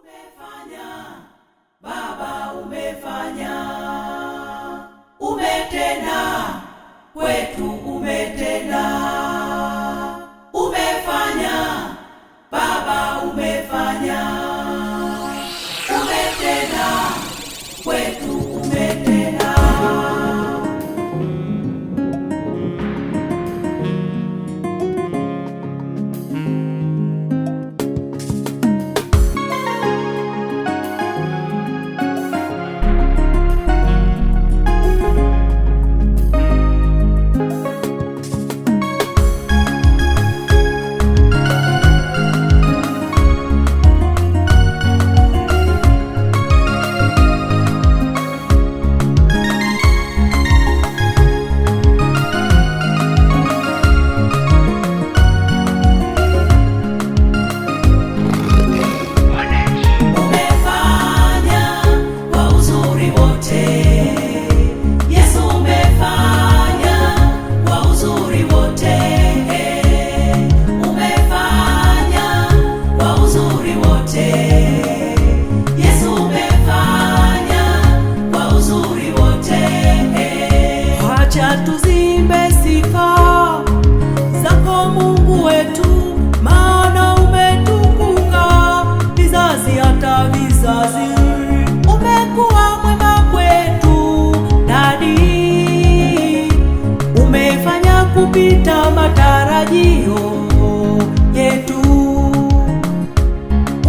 Umefanya, Baba umefanya, umetenda kwetu, umetenda, umefanya, Baba umefanya, umetenda kwetu, umetenda. Tuzimbe sifa zako Mungu wetu, maana umetukuka vizazi hata vizazi. Umekuwa mwema kwetu Dadi, umefanya kupita matarajio yetu,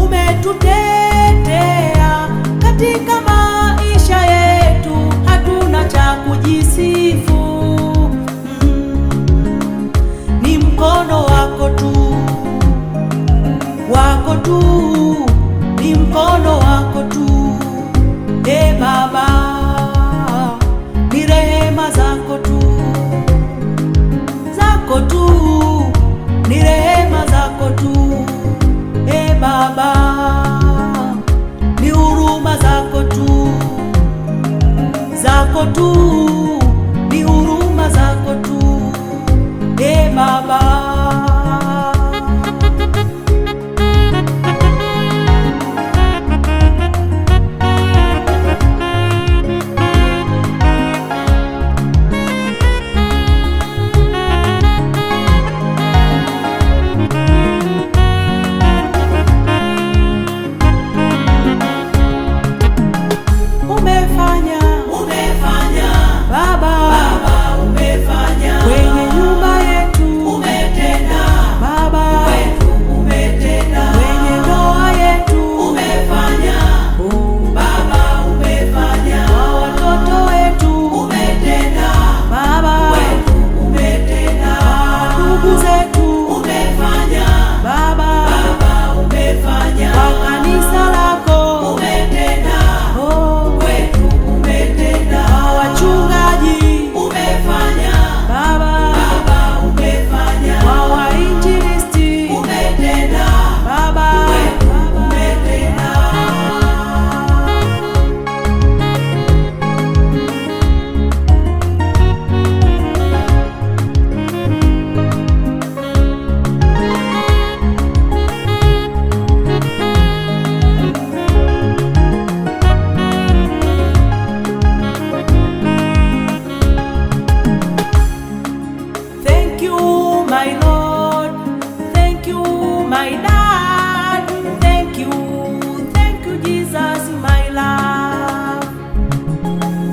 umetutetea katika maisha yetu, hatuna cha kujisifu. Wako tu, ni mkono wako tu, Baba, ni rehema zako tu, zako tu, ni rehema zako tu, Baba, ni huruma zako tu, zako tu, ni huruma zako tu, Baba. My Dad, thank you Jesus, my love.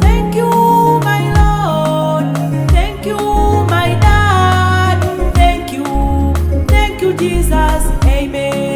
Thank you my Lord, thank you my Dad, thank you Jesus, amen.